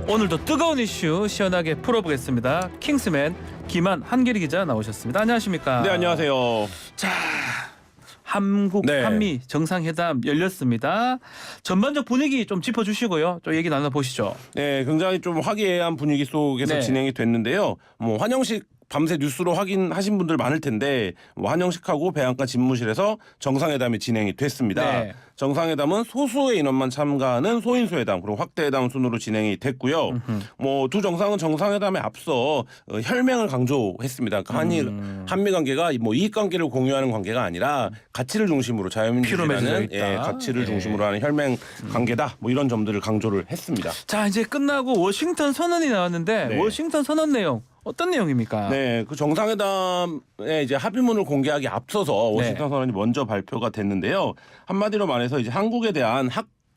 오늘도 뜨거운 이슈 시원하게 풀어보겠습니다. 킹스맨 김한 한결이 기자 나오셨습니다. 안녕하십니까? 네, 안녕하세요. 자, 한국 한미 정상회담 열렸습니다. 전반적 분위기 좀 짚어주시고요. 좀 얘기 나눠보시죠. 네, 굉장히 좀 화기애애한 분위기 속에서 진행이 됐는데요. 뭐 환영식 밤새 뉴스로 확인하신 분들 많을 텐데 뭐 환영식하고 배안가 집무실에서 정상회담이 진행이 됐습니다. 정상회담은 소수의 인원만 참가하는 소인수회담 그리고 확대회담 순으로 진행이 됐고요. 뭐 두 정상은 정상회담에 앞서 혈맹을 강조했습니다. 그러니까 한미 관계가 뭐 이익 관계를 공유하는 관계가 아니라 가치를 중심으로 자유민주주의라는 가치를 중심으로 하는 혈맹 관계다. 뭐 이런 점들을 강조를 했습니다. 자, 이제 끝나고 워싱턴 선언이 나왔는데 워싱턴 선언 내용 어떤 내용입니까? 네, 그 정상회담에 이제 합의문을 공개하기 앞서서 워싱턴 선언이 먼저 발표가 됐는데요. 한마디로 말해서 이제 한국에 대한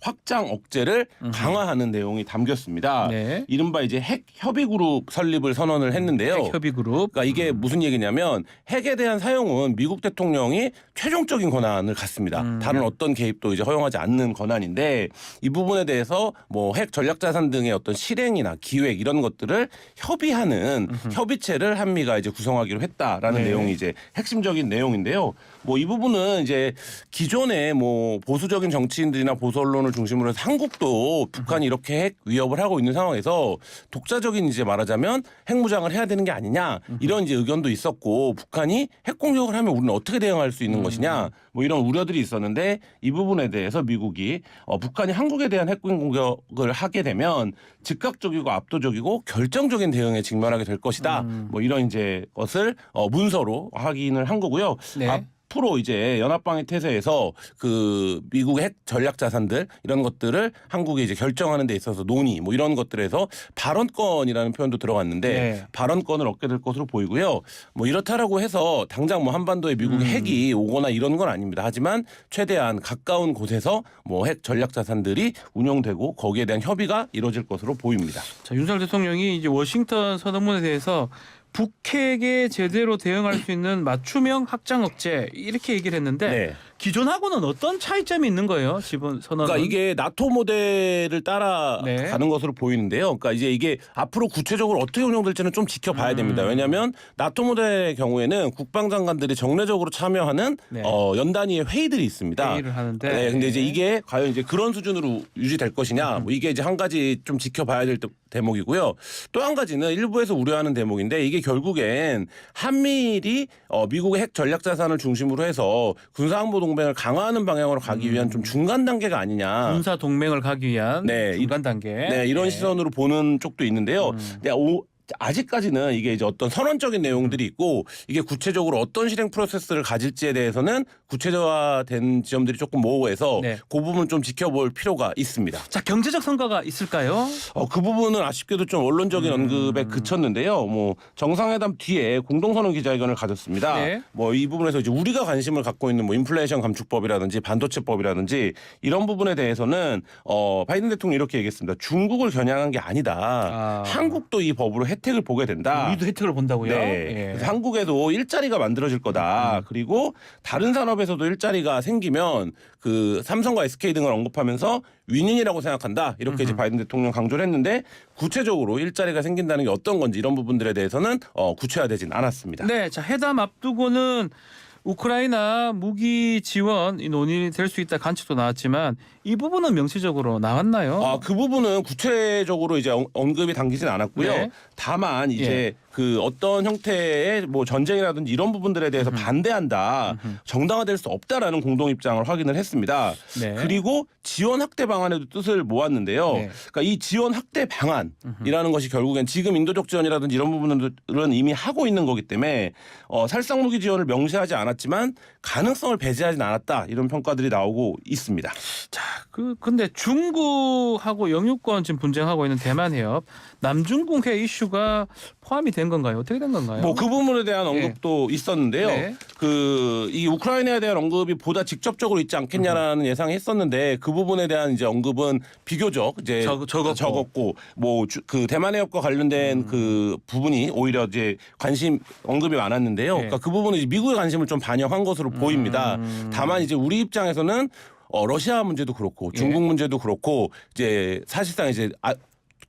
확장 억제를 강화하는 내용이 담겼습니다. 이른바 이제 핵 협의 그룹 설립을 선언을 했는데요. 핵 협의 그룹. 그러니까 이게 무슨 얘기냐면 핵에 대한 사용은 미국 대통령이 최종적인 권한을 갖습니다. 다른 어떤 개입도 이제 허용하지 않는 권한인데 이 부분에 대해서 뭐 핵 전략 자산 등의 어떤 실행이나 기획 이런 것들을 협의하는 협의체를 한미가 이제 구성하기로 했다라는 내용이 이제 핵심적인 내용인데요. 뭐 이 부분은 이제 기존에 뭐 보수적인 정치인들이나 보수 언론을 중심으로 해서 한국도 북한이 이렇게 핵 위협을 하고 있는 상황에서 독자적인 이제 말하자면 핵무장을 해야 되는 게 아니냐 이런 이제 의견도 있었고 북한이 핵 공격을 하면 우리는 어떻게 대응할 수 있는 것이냐 뭐 이런 우려들이 있었는데 이 부분에 대해서 미국이 북한이 한국에 대한 핵 공격을 하게 되면 즉각적이고 압도적이고 결정적인 대응에 직면하게 될 것이다. 뭐 이런 이제 것을 문서로 확인을 한 거고요. 앞으로 이제 연합방위 태세에서 그 미국의 핵 전략 자산들 이런 것들을 한국이 이제 결정하는 데 있어서 논의 뭐 이런 것들에서 발언권이라는 표현도 들어갔는데 발언권을 얻게 될 것으로 보이고요. 뭐 이렇다라고 해서 당장 뭐 한반도에 미국의 핵이 오거나 이런 건 아닙니다. 하지만 최대한 가까운 곳에서 뭐 핵 전략 자산들이 운용되고 거기에 대한 협의가 이루어질 것으로 보입니다. 자, 윤석열 대통령이 이제 워싱턴 선언문에 대해서 북핵에 제대로 대응할 수 있는 맞춤형 확장 억제 이렇게 얘기를 했는데 기존하고는 어떤 차이점이 있는 거예요? 지금 선언은? 그러니까 이게 나토 모델을 따라가는 것으로 보이는데요. 그러니까 이제 이게 앞으로 구체적으로 어떻게 운영될지는 좀 지켜봐야 됩니다. 왜냐하면 나토 모델의 경우에는 국방장관들이 정례적으로 참여하는 연단위의 회의들이 있습니다. 회의를 하는데. 근데 이제 이게 과연 이제 그런 수준으로 유지될 것이냐, 뭐 이게 이제 한 가지 좀 지켜봐야 될 대목이고요. 또 한 가지는 일부에서 우려하는 대목인데 이게 결국엔 한미일이 미국의 핵 전략 자산을 중심으로 해서 군사안보 동맹을 강화하는 방향으로 가기 위한 좀 중간 단계가 아니냐. 군사 동맹을 가기 위한 중간 단계. 이런 시선으로 보는 쪽도 있는데요. 아직까지는 이게 이제 어떤 선언적인 내용들이 있고 이게 구체적으로 어떤 실행 프로세스를 가질지에 대해서는 구체화된 지점들이 조금 모호해서 그 부분 좀 지켜볼 필요가 있습니다. 자, 경제적 성과가 있을까요? 그 부분은 아쉽게도 좀 언론적인 언급에 그쳤는데요. 뭐 정상회담 뒤에 공동선언 기자회견을 가졌습니다. 뭐 이 부분에서 이제 우리가 관심을 갖고 있는 뭐 인플레이션 감축법이라든지 반도체법이라든지 이런 부분에 대해서는 바이든 대통령이 이렇게 얘기했습니다. 중국을 겨냥한 게 아니다. 한국도 이 법으로 혜택을 보게 된다. 우리도 혜택을 본다고요? 그래서 한국에도 일자리가 만들어질 거다. 그리고 다른 산업에서도 일자리가 생기면 그 삼성과 SK 등을 언급하면서 윈윈이라고 생각한다. 이렇게 이제 바이든 대통령 강조를 했는데 구체적으로 일자리가 생긴다는 게 어떤 건지 이런 부분들에 대해서는 구체화되진 않았습니다. 네, 자 회담 앞두고는 우크라이나 무기 지원 논의될 수 있다 관측도 나왔지만 이 부분은 명시적으로 나왔나요? 그 부분은 구체적으로 이제 언급이 담기진 않았고요. 다만 이제 그 어떤 형태의 뭐 전쟁이라든지 이런 부분들에 대해서 반대한다, 정당화될 수 없다라는 공동 입장을 확인을 했습니다. 그리고 지원 확대 방안에도 뜻을 모았는데요. 그러니까 이 지원 확대 방안이라는 것이 결국엔 지금 인도적 지원이라든지 이런 부분들은 이미 하고 있는 거기 때문에 살상 무기 지원을 명시하지 않았지만 가능성을 배제하진 않았다 이런 평가들이 나오고 있습니다. 자, 근데 중국하고 영유권 지금 분쟁하고 있는 대만 해협 남중국 해 이슈가 포함이 된 건가요? 어떻게 된 건가요? 뭐 그 부분에 대한 언급도 있었는데요. 이 우크라이나에 대한 언급이 보다 직접적으로 있지 않겠냐라는 예상이 했었는데 그 부분에 대한 이제 언급은 비교적 이제 적었고 뭐 그 대만 해협과 관련된 그 부분이 오히려 이제 관심 언급이 많았는데요. 그러니까 그 부분은 이제 미국의 관심을 좀 반영한 것으로 보입니다. 다만 이제 우리 입장에서는 러시아 문제도 그렇고 중국 문제도 그렇고 이제 사실상 이제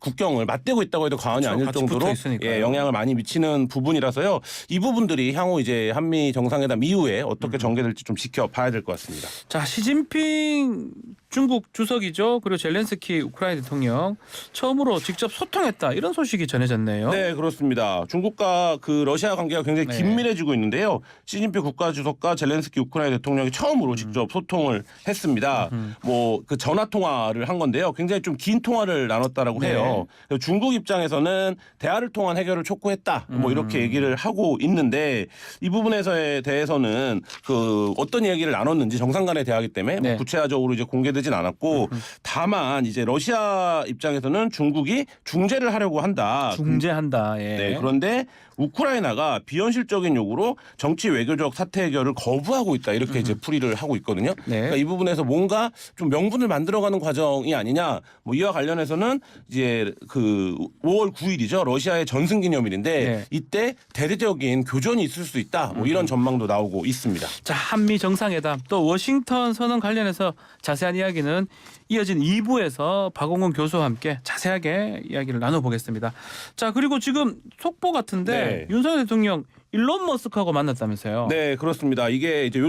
국경을 맞대고 있다고 해도 과언이 그렇죠. 아닐 같이 정도로 붙어 있으니까요. 예, 영향을 많이 미치는 부분이라서요. 이 부분들이 향후 이제 한미 정상회담 이후에 어떻게 전개될지 좀 지켜봐야 될 것 같습니다. 자, 시진핑 중국 주석이죠. 그리고 젤렌스키 우크라이나 대통령 처음으로 직접 소통했다. 이런 소식이 전해졌네요. 네, 그렇습니다. 중국과 그 러시아 관계가 굉장히 네. 긴밀해지고 있는데요. 시진핑 국가주석과 젤렌스키 우크라이나 대통령이 처음으로 직접 소통을 했습니다. 뭐 그 전화 통화를 한 건데요. 굉장히 좀 긴 통화를 나눴다라고 네. 해요. 중국 입장에서는 대화를 통한 해결을 촉구했다. 뭐 이렇게 얘기를 하고 있는데 이 부분에서에 대해서는 그 어떤 얘기를 나눴는지 정상 간의 대화이기 때문에 네. 뭐 구체적으로 이제 공개되진 않았고 다만 이제 러시아 입장에서는 중국이 중재를 하려고 한다. 중재한다. 예. 네, 그런데 우크라이나가 비현실적인 요구로 정치 외교적 사태 해결을 거부하고 있다 이렇게 이제 풀이를 하고 있거든요. 네. 그러니까 이 부분에서 뭔가 좀 명분을 만들어가는 과정이 아니냐. 뭐 이와 관련해서는 이제 그 5월 9일이죠 러시아의 전승기념일인데 네. 이때 대대적인 교전이 있을 수 있다. 뭐 이런 전망도 나오고 있습니다. 자, 한미 정상회담 또 워싱턴 선언 관련해서 자세한 이야기는 이어진 2부에서 박홍근 교수와 함께 자세하게 이야기를 나눠보겠습니다. 자, 그리고 지금 속보 같은데 네. 윤석열 대통령 일론 머스크하고 만났다면서요. 네, 그렇습니다. 이게 이제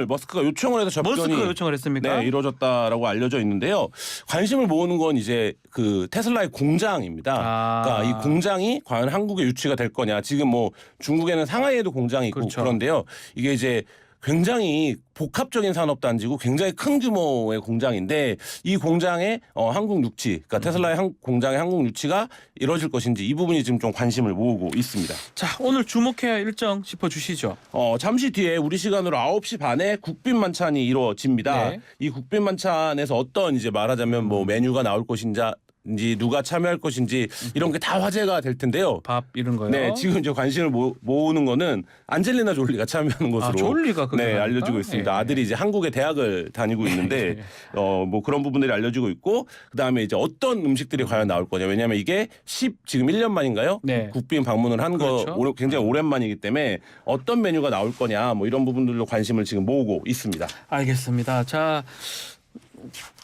머스크가 요청을 해서 접견이 머스크가 요청을 했습니까? 네, 이루어졌다라고 알려져 있는데요. 관심을 모으는 건 이제 그 테슬라의 공장입니다. 그러니까 이 공장이 과연 한국에 유치가 될 거냐. 지금 뭐 중국에는 상하이에도 공장이 있고 그렇죠. 그런데요. 이게 이제 굉장히 복합적인 산업단지고 굉장히 큰 규모의 공장인데 이 공장에 한국 유치, 그러니까 테슬라의 공장의 한국 유치가 이루어질 것인지 이 부분이 지금 좀 관심을 모으고 있습니다. 자, 오늘 주목해야 할 일정 짚어주시죠. 잠시 뒤에 우리 시간으로 9시 반에 국빈 만찬이 이루어집니다. 네. 이 국빈 만찬에서 어떤 이제 말하자면 뭐 메뉴가 나올 것인지 누가 참여할 것인지 이런 게 다 화제가 될 텐데요. 밥 이런 거요. 네, 지금 이제 관심을 모으는 거는 안젤리나 졸리가 참여하는 것으로 졸리가 그걸 네, 합니까? 알려지고 있습니다. 예. 아들이 이제 한국의 대학을 다니고 있는데 뭐 그런 부분들이 알려지고 있고 그다음에 이제 어떤 음식들이 과연 나올 거냐. 왜냐하면 이게 지금 1년 만인가요? 네. 국빈 방문을 한 거 그렇죠. 굉장히 오랜만이기 때문에 어떤 메뉴가 나올 거냐 뭐 이런 부분들로 관심을 지금 모으고 있습니다. 알겠습니다. 자,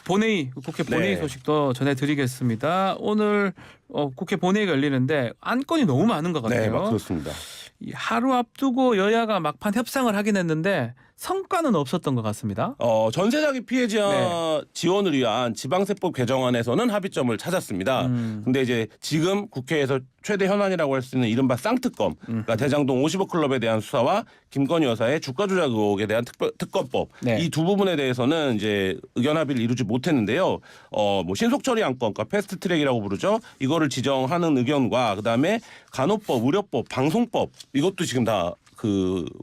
국회 본회의 네. 소식도 전해드리겠습니다. 오늘 국회 본회의가 열리는데 안건이 너무 많은 것 같아요. 네, 그렇습니다. 이 하루 앞두고 여야가 막판 협상을 하긴 했는데 성과는 없었던 것 같습니다. 전세자기 피해자 네. 지원을 위한 지방세법 개정안에서는 합의점을 찾았습니다. 근데 이제 지금 국회에서 최대 현안이라고 할 수 있는 이른바 쌍특검, 그러니까 대장동 50억 클럽에 대한 수사와 김건희 여사의 주가 조작 의혹에 대한 특검법 네. 이 두 부분에 대해서는 이제 의견 합의를 이루지 못했는데요. 뭐 신속 처리 안건, 그러니까 패스트 트랙이라고 부르죠. 이거를 지정하는 의견과 그다음에 간호법, 의료법, 방송법 이것도 지금 다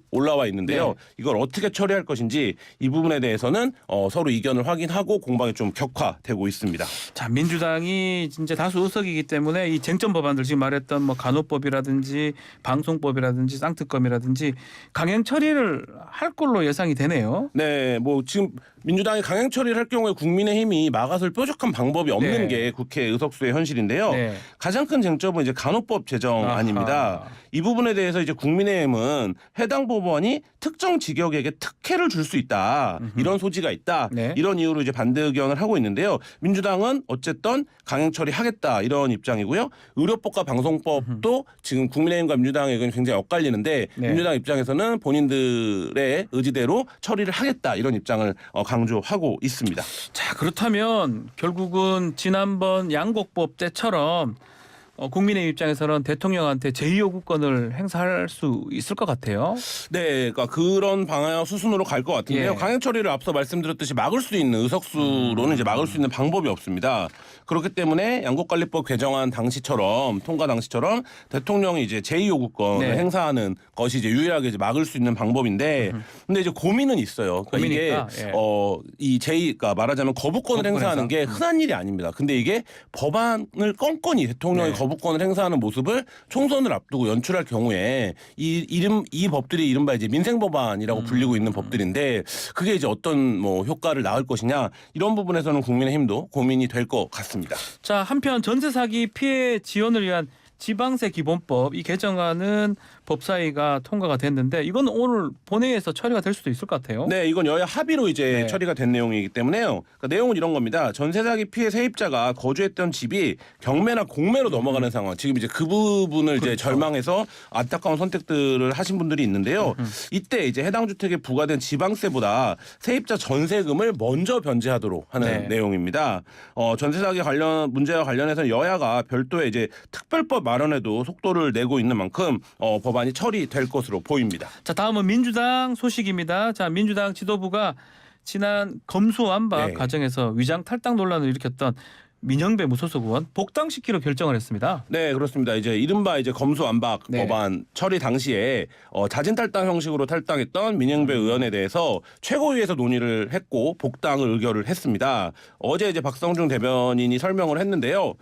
올라와 있는데요. 네. 이걸 어떻게 처리할 것인지 이 부분에 대해서는 서로 이견을 확인하고 공방이 좀 격화되고 있습니다. 자, 민주당이 이제 다수 의석이기 때문에 이 쟁점 법안들 지금 말했던 뭐 간호법이라든지 방송법이라든지 쌍특검이라든지 강행 처리를 할 걸로 예상이 되네요. 네, 뭐 지금 민주당이 강행 처리를 할 경우에 국민의힘이 막아설 뾰족한 방법이 없는 네. 게 국회 의석수의 현실인데요. 네. 가장 큰 쟁점은 이제 간호법 제정안입니다. 이 부분에 대해서 이제 국민의힘은 해당 법안이 특정 직역에게 특혜를 줄 수 있다. 이런 소지가 있다. 네. 이런 이유로 이제 반대 의견을 하고 있는데요. 민주당은 어쨌든 강행 처리하겠다 이런 입장이고요. 의료법과 방송법도 지금 국민의힘과 민주당의 의견이 굉장히 엇갈리는데 네. 민주당 입장에서는 본인들의 의지대로 처리를 하겠다 이런 입장을 강조하고 있습니다. 자, 그렇다면 결국은 지난번 양곡법 때처럼 국민의 입장에서는 대통령한테 제2요구권을 행사할 수 있을 것 같아요. 네, 그러니까 그런 방향 수순으로 갈 것 같은데요. 예. 강행 처리를 앞서 말씀드렸듯이 막을 수 있는 의석수로는 이제 막을 수 있는 방법이 없습니다. 그렇기 때문에 양곡관리법 개정안 당시처럼 통과 당시처럼 대통령이 이제 제2요구권을 네. 행사하는 것이 이제 유일하게 이제 막을 수 있는 방법인데, 근데 이제 고민은 있어요. 그러니까 고민이니까, 이게 예. 이 그러니까 말하자면 거부권을 거부권 행사하는 행사. 게 흔한 일이 아닙니다. 근데 이게 법안을 껌껌이 대통령이 네. 거부권을 행사하는 모습을 총선을 앞두고 연출할 경우에 이 법들이 이른바 이제 민생 법안이라고 불리고 있는 법들인데 그게 이제 어떤 뭐 효과를 낳을 것이냐 이런 부분에서는 국민의힘도 고민이 될 것 같습니다. 자, 한편 전세 사기 피해 지원을 위한 지방세 기본법 이 개정안은 법사위가 통과가 됐는데 이건 오늘 본회의에서 처리가 될 수도 있을 것 같아요. 네, 이건 여야 합의로 이제 네. 처리가 된 내용이기 때문에요. 그러니까 내용은 이런 겁니다. 전세 사기 피해 세입자가 거주했던 집이 경매나 공매로 넘어가는 상황. 지금 이제 그 부분을 이제 그렇죠. 절망해서 안타까운 선택들을 하신 분들이 있는데요. 이때 이제 해당 주택에 부과된 지방세보다 세입자 전세금을 먼저 변제하도록 하는 네. 내용입니다. 전세 사기 관련 문제와 관련해서 여야가 별도의 이제 특별법 마련에도 속도를 내고 있는 만큼 법안이 처리될 것으로 보입니다. 자, 다음은 민주당 소식입니다. 자, 민주당 지도부가 지난 검수완박 네. 과정에서 위장 탈당 논란을 일으켰던 민영배 무소속 의원 복당시키로 결정을 했습니다. 네, 그렇습니다. 이제 이른바 이제 검수완박 네. 법안 처리 당시에 자진 탈당 형식으로 탈당했던 민영배 의원에 대해서 최고위에서 논의를 했고 복당을 의결을 했습니다. 어제 이제 박성중 대변인이 설명을 했는데요.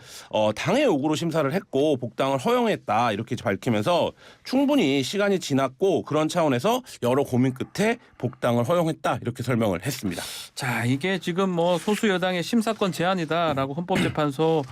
당의 요구로 심사를 했고 복당을 허용했다 이렇게 밝히면서 충분히 시간이 지났고 그런 차원에서 여러 고민 끝에 복당을 허용했다 이렇게 설명을 했습니다. 자, 이게 지금 뭐 소수 여당의 심사권 제한이다라고 헌법재판소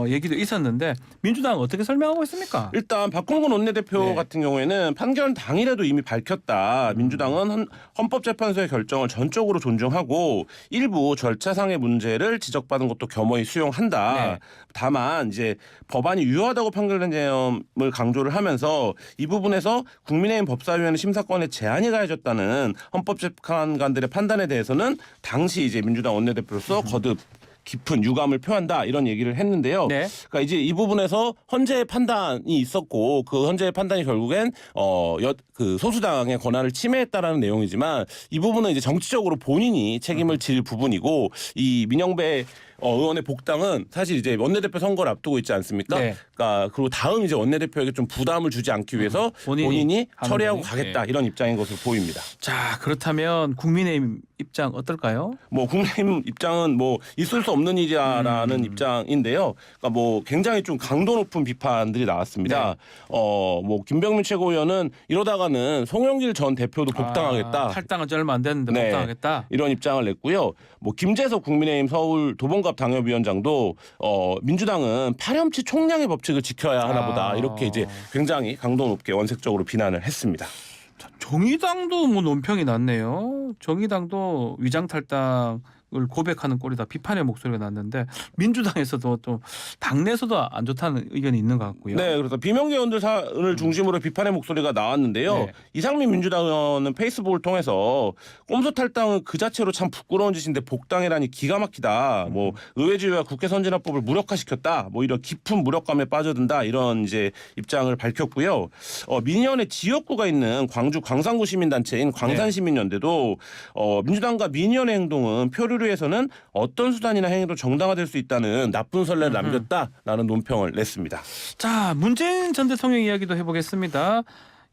얘기도 있었는데 민주당 어떻게 설명하고 있습니까? 일단 박홍근 원내대표 네. 같은 경우에는 판결 당일에도 이미 밝혔다. 민주당은 헌법재판소의 결정을 전적으로 존중하고 일부 절차상의 문제를 지적받은 것도 겸허히 수용한다. 네. 다만 이제 법안이 유효하다고 판결된 점을 강조를 하면서 이 부분에서 국민의힘 법사위원회 심사권에 제한이 가해졌다는 헌법재판관들의 판단에 대해서는 당시 이제 민주당 원내대표로서 거듭 깊은 유감을 표한다 이런 얘기를 했는데요. 네. 그러니까 이제 이 부분에서 헌재의 판단이 있었고 그 헌재의 판단이 결국엔 그 소수당의 권한을 침해했다라는 내용이지만 이 부분은 이제 정치적으로 본인이 책임을 질 부분이고 이 민영배 의원의 복당은 사실 이제 원내대표 선거를 앞두고 있지 않습니까? 네. 그러니까 그리고 다음 이제 원내대표에게 좀 부담을 주지 않기 위해서 본인이 하는 처리하고 거니? 가겠다 이런 입장인 것으로 보입니다. 자, 그렇다면 국민의힘 입장 어떨까요? 뭐 국민의힘 입장은 뭐 있을 수 없는 일이라는 입장인데요. 그러니까 뭐 굉장히 좀 강도 높은 비판들이 나왔습니다. 네. 뭐 김병민 최고위원은 이러다가는 송영길 전 대표도 복당하겠다. 탈당한 지 얼마 안 됐는데 네. 복당하겠다. 이런 입장을 냈고요. 뭐 김재석 국민의힘 서울 도봉갑 당협위원장도 민주당은 파렴치 총량의 법칙을 지켜야 하나보다 이렇게 이제 굉장히 강도 높게 원색적으로 비난을 했습니다. 정의당도 뭐 논평이 났네요. 정의당도 위장 탈당을 고백하는 꼴이다 비판의 목소리가 났는데 민주당에서도 또 당내에서도 안 좋다는 의견이 있는 것 같고요. 네, 그래서 비명계 의원들을 중심으로 비판의 목소리가 나왔는데요. 네. 이상민 민주당 의원은 페이스북을 통해서 꼼수 탈당은 그 자체로 참 부끄러운 짓인데 복당이라니 기가 막히다. 뭐 의회주의와 국회 선진화법을 무력화시켰다. 뭐 이런 깊은 무력감에 빠져든다. 이런 이제 입장을 밝혔고요. 민의원의 지역구가 있는 광주 광산구 시민단체인 광산시민연대도 민주당과 민의원의 행동은 표류를 위해서는 어떤 수단이나 행위도 정당화될 수 있다는 나쁜 선례를 남겼다라는 논평을 냈습니다. 자, 문재인 전 대통령 이야기도 해보겠습니다.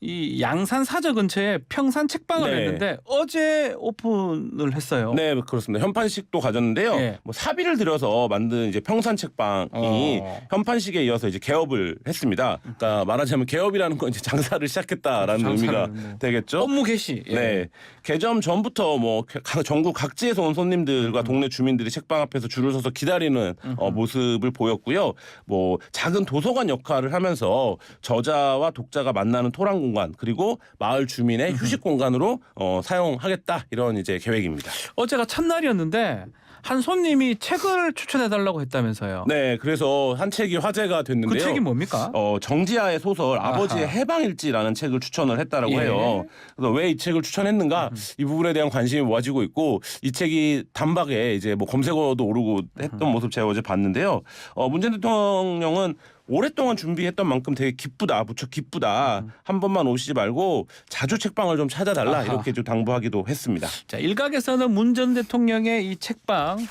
이 양산 사저 근처에 평산 책방을 네. 했는데 어제 오픈을 했어요. 네, 그렇습니다. 현판식도 가졌는데요. 네. 뭐 사비를 들여서 만든 이제 평산 책방이 현판식에 이어서 이제 개업을 했습니다. 그러니까 말하자면 개업이라는 건 이제 장사를 시작했다라는 장사를 의미가 뭐. 되겠죠. 업무 개시. 예. 네, 개점 전부터 뭐 전국 각지에서 온 손님들과 동네 주민들이 책방 앞에서 줄을 서서 기다리는 모습을 보였고요. 뭐 작은 도서관 역할을 하면서 저자와 독자가 만나는 토론 공간 그리고 마을 주민의 휴식 공간으로 사용하겠다 이런 이제 계획입니다. 어제가 첫날이었는데 한 손님이 책을 추천해달라고 했다면서요. 네, 그래서 한 책이 화제가 됐는데요. 그 책이 뭡니까? 정지하의 소설 아버지의 해방일지라는 책을 추천을 했다라고 예. 해요. 그래서 왜 이 책을 추천했는가 이 부분에 대한 관심이 모아지고 있고 이 책이 단박에 이제 뭐 검색어도 오르고 했던 모습 제가 어제 봤는데요. 문재인 대통령은 오랫동안 준비했던 만큼 되게 기쁘다, 무척 기쁘다. 한 번만 오시지 말고 자주 책방을 좀 찾아달라 이렇게 좀 당부하기도 했습니다. 자, 일각에서는 문 전 대통령의 이 책방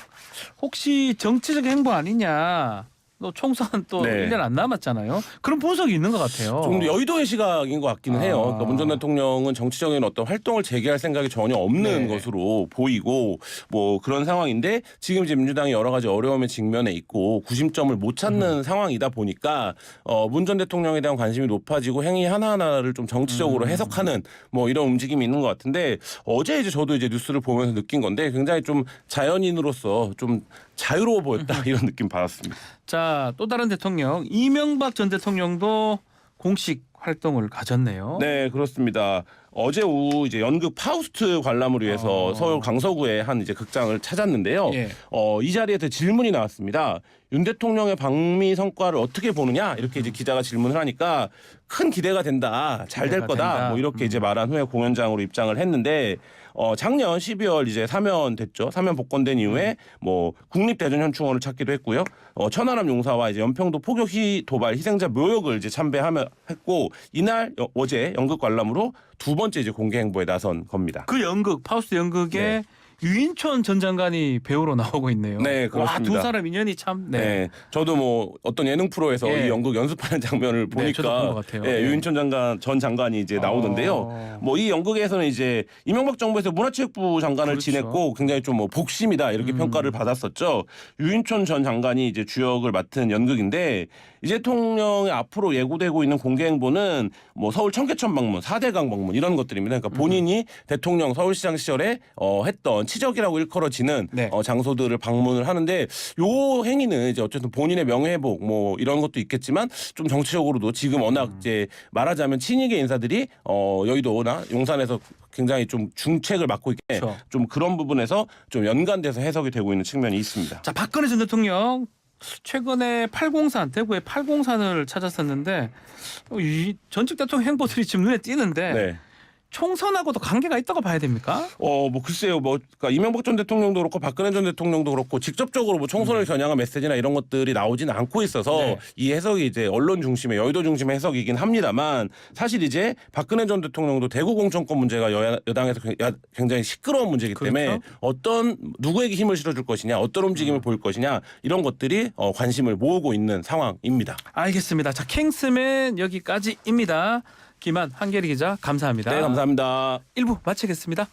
혹시 정치적 행보 아니냐. 또 총선 또 네. 1년 안 남았잖아요. 그런 분석이 있는 것 같아요. 좀 여의도의 시각인 것 같기는 해요. 그러니까 문 전 대통령은 정치적인 어떤 활동을 재개할 생각이 전혀 없는 것으로 보이고 뭐 그런 상황인데 지금 이제 민주당이 여러 가지 어려움에 직면해 있고 구심점을 못 찾는 상황이다 보니까 문 전 대통령에 대한 관심이 높아지고 행위 하나하나를 좀 정치적으로 해석하는 뭐 이런 움직임이 있는 것 같은데 어제 이제 저도 이제 뉴스를 보면서 느낀 건데 굉장히 좀 자연인으로서 좀 자유로워 보였다 이런 느낌 받았습니다. 자, 또 다른 대통령 이명박 전 대통령도 공식 활동을 가졌네요. 네, 그렇습니다. 어제 오후 이제 연극 파우스트 관람을 위해서 서울 강서구의 한 이제 극장을 찾았는데요. 예. 이 자리에서 질문이 나왔습니다. 윤 대통령의 방미 성과를 어떻게 보느냐 이렇게 이제 기자가 질문을 하니까 큰 기대가 된다, 잘 될 기대가 거다, 된다. 뭐 이렇게 이제 말한 후에 공연장으로 입장을 했는데 작년 12월 이제 사면됐죠. 사면 복권된 이후에 뭐 국립대전현충원을 찾기도 했고요. 천안함 용사와 이제 연평도 포격 도발 희생자 묘역을 이제 참배하며 했고 이날 어제 연극 관람으로 두 번째 이제 공개 행보에 나선 겁니다. 그 연극 파우스트 연극에 네. 유인촌 전 장관이 배우로 나오고 있네요. 네, 그렇습니다. 와, 두 사람 인연이 참. 네. 네, 저도 뭐 어떤 예능 프로에서 예. 이 연극 연습하는 장면을 네, 저도 본 보니까 것 같아요. 예, 네. 유인촌 전 장관이 이제 나오던데요. 뭐 이 연극에서는 이제 이명박 정부에서 문화체육부 장관을 그렇죠. 지냈고 굉장히 좀 뭐 복심이다 이렇게 평가를 받았었죠. 유인촌 전 장관이 이제 주역을 맡은 연극인데 이 대통령의 앞으로 예고되고 있는 공개 행보는 뭐 서울 청계천 방문, 4대강 방문 이런 것들입니다. 그러니까 본인이 대통령 서울시장 시절에 했던 치적이라고 일컬어지는 네. 장소들을 방문을 하는데 요 행위는 이제 어쨌든 본인의 명예회복 뭐 이런 것도 있겠지만 좀 정치적으로도 지금 워낙 이제 말하자면 친이계 인사들이 여의도나 용산에서 굉장히 좀 중책을 맡고 있기 때문에 그렇죠. 좀 그런 부분에서 좀 연관돼서 해석이 되고 있는 측면이 있습니다. 자, 박근혜 전 대통령 최근에 팔공산 대구의 팔공산을 찾았었는데 이 전직 대통령 행보들이 지금 눈에 띄는데 네. 총선하고도 관계가 있다고 봐야 됩니까? 뭐 글쎄요, 뭐 그러니까 이명박 전 대통령도 그렇고 박근혜 전 대통령도 그렇고 직접적으로 뭐 총선을 겨냥한 메시지나 이런 것들이 나오지는 않고 있어서 네. 이 해석이 이제 언론 중심의 여의도 중심의 해석이긴 합니다만 사실 이제 박근혜 전 대통령도 대구 공천권 문제가 여당에서 굉장히 시끄러운 문제이기 때문에 그렇죠. 어떤 누구에게 힘을 실어줄 것이냐, 어떤 움직임을 보일 것이냐 이런 것들이 관심을 모으고 있는 상황입니다. 알겠습니다. 자, 킹스맨 여기까지입니다. 김한 한결이 기자 감사합니다. 네, 감사합니다. 1부 마치겠습니다.